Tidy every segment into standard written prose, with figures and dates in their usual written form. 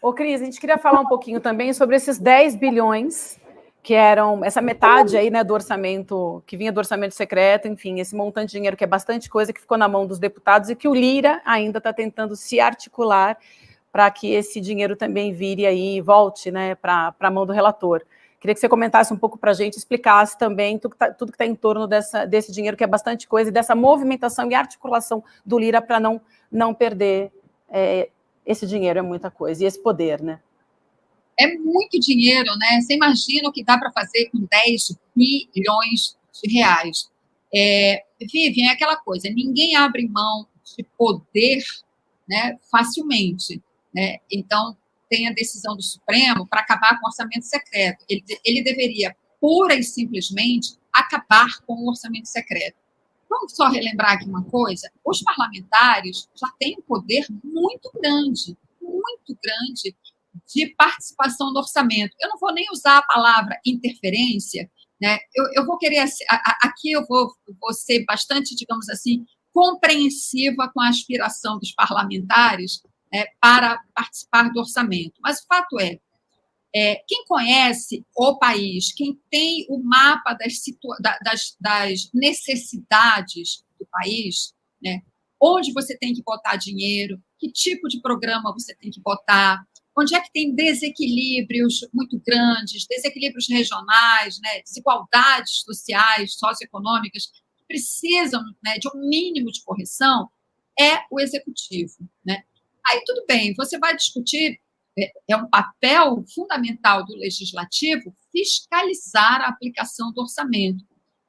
Ô, Cris, a gente queria falar um pouquinho também sobre esses 10 bilhões, que eram essa metade aí, né, do orçamento, que vinha do orçamento secreto, enfim, esse montante de dinheiro que é bastante coisa, que ficou na mão dos deputados e que o Lira ainda está tentando se articular para que esse dinheiro também vire aí, volte, né, para a mão do relator. Queria que você comentasse um pouco para a gente, explicasse também tudo que está em torno desse dinheiro, que é bastante coisa, e dessa movimentação e articulação do Lira para não perder esse dinheiro, é muita coisa, e esse poder, né? É muito dinheiro, né? Você imagina o que dá para fazer com 10 bilhões de reais. Vivian, é aquela coisa, ninguém abre mão de poder, né, facilmente, né? Então, tem a decisão do Supremo para acabar com o orçamento secreto. Ele deveria, pura e simplesmente, acabar com o orçamento secreto. Vamos só relembrar aqui uma coisa: os parlamentares já têm um poder muito grande de participação no orçamento. Eu não vou nem usar a palavra interferência, né? Eu vou querer, aqui eu vou ser bastante, digamos assim, compreensiva com a aspiração dos parlamentares, para participar do orçamento. Mas o fato quem conhece o país, quem tem o mapa das necessidades do país, né, onde você tem que botar dinheiro, que tipo de programa você tem que botar, onde é que tem desequilíbrios muito grandes, desequilíbrios regionais, né, desigualdades sociais, socioeconômicas, que precisam, né, de um mínimo de correção, é o executivo, né? Aí, tudo bem, você vai discutir, é um papel fundamental do legislativo fiscalizar a aplicação do orçamento.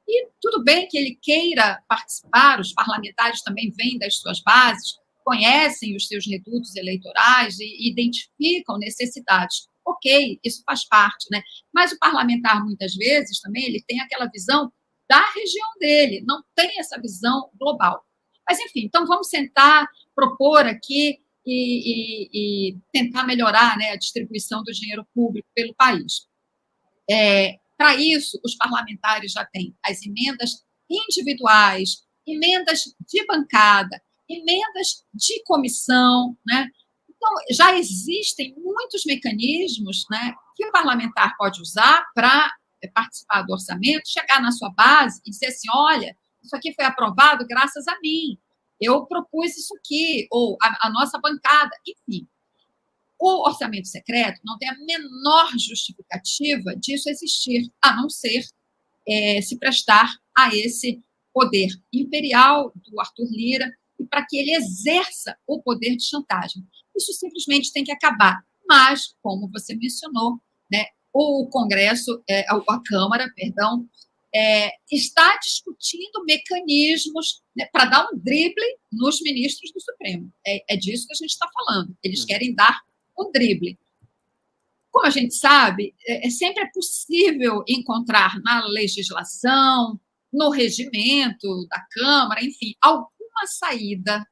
E tudo bem que ele queira participar, os parlamentares também vêm das suas bases, conhecem os seus redutos eleitorais e identificam necessidades. Ok, isso faz parte, né? Mas o parlamentar, muitas vezes, também, ele tem aquela visão da região dele, não tem essa visão global. Mas, enfim, então vamos sentar, propor aqui e tentar melhorar, né, a distribuição do dinheiro público pelo país. Para isso, os parlamentares já têm as emendas individuais, emendas de bancada, emendas de comissão, né? Então, já existem muitos mecanismos, né, que o parlamentar pode usar para participar do orçamento, chegar na sua base e dizer assim: olha, isso aqui foi aprovado graças a mim, eu propus isso aqui, ou a nossa bancada, enfim. O orçamento secreto não tem a menor justificativa disso existir, a não ser se prestar a esse poder imperial do Arthur Lira e para que ele exerça o poder de chantagem. Isso simplesmente tem que acabar. Mas, como você mencionou, né, o Congresso, a Câmara, perdão, está discutindo mecanismos, né, para dar um drible nos ministros do Supremo. É disso que a gente está falando. Eles querem dar o drible. Como a gente sabe, sempre é possível encontrar na legislação, no regimento da Câmara, enfim, alguma saída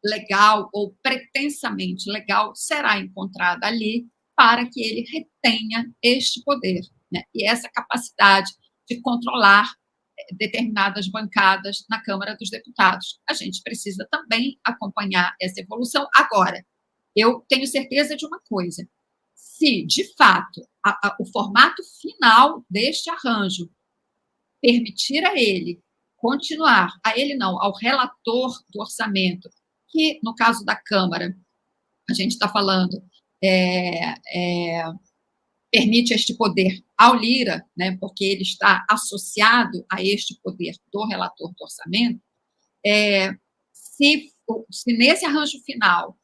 legal ou pretensamente legal será encontrada ali para que ele retenha este poder, né, e essa capacidade de controlar determinadas bancadas na Câmara dos Deputados. A gente precisa também acompanhar essa evolução. Agora, eu tenho certeza de uma coisa: se, de fato, o formato final deste arranjo permitir a ele continuar, a ele não, ao relator do orçamento, que, no caso da Câmara, a gente está falando, permite este poder ao Lira, né, porque ele está associado a este poder do relator do orçamento, se nesse arranjo final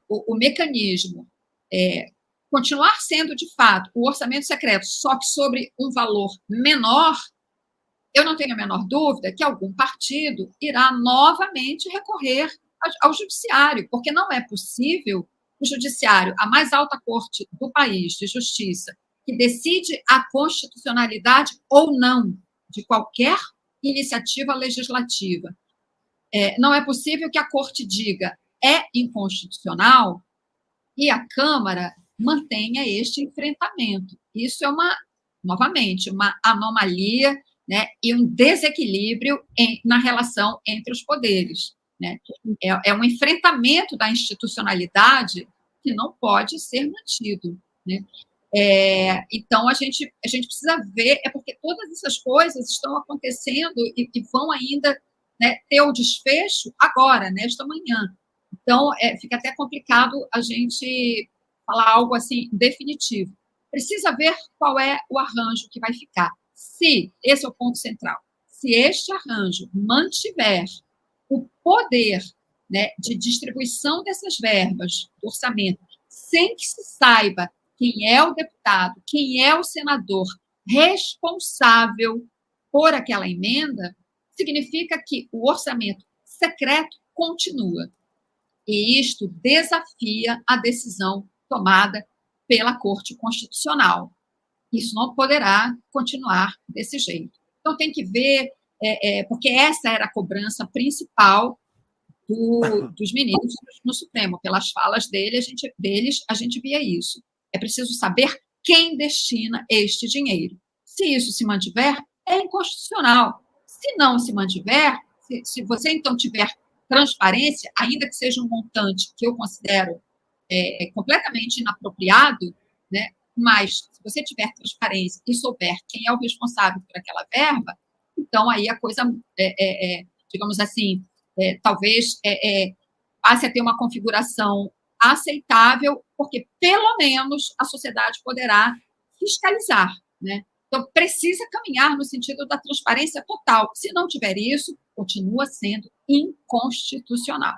o mecanismo continuar sendo, de fato, o orçamento secreto, só que sobre um valor menor, eu não tenho a menor dúvida que algum partido irá novamente recorrer ao judiciário, porque não é possível o judiciário, a mais alta corte do país de justiça, que decide a constitucionalidade ou não de qualquer iniciativa legislativa. Não é possível que a corte diga é inconstitucional e a Câmara mantenha este enfrentamento. Isso é novamente, uma anomalia, né, e um desequilíbrio na relação entre os poderes, né? É um enfrentamento da institucionalidade que não pode ser mantido, né? Então, a gente precisa ver, porque todas essas coisas estão acontecendo e vão ainda, né, ter o desfecho agora, nesta manhã. Então, fica até complicado a gente falar algo assim definitivo. Precisa ver qual é o arranjo que vai ficar. Se, esse é o ponto central, se este arranjo mantiver o poder, né, de distribuição dessas verbas do orçamento, sem que se saiba quem é o deputado, quem é o senador responsável por aquela emenda, significa que o orçamento secreto continua. E isto desafia a decisão tomada pela Corte Constitucional. Isso não poderá continuar desse jeito. Então, tem que ver, porque essa era a cobrança principal dos ministros no Supremo. Pelas falas deles, a gente via isso. É preciso saber quem destina este dinheiro. Se isso se mantiver, é inconstitucional. Se não se mantiver, se você, então, tiver transparência, ainda que seja um montante que eu considero completamente inapropriado, né? Mas se você tiver transparência e souber quem é o responsável por aquela verba, então aí a coisa, digamos assim, talvez passe a ter uma configuração aceitável, porque pelo menos a sociedade poderá fiscalizar, né? Então, precisa caminhar no sentido da transparência total. Se não tiver isso, continua sendo inconstitucional.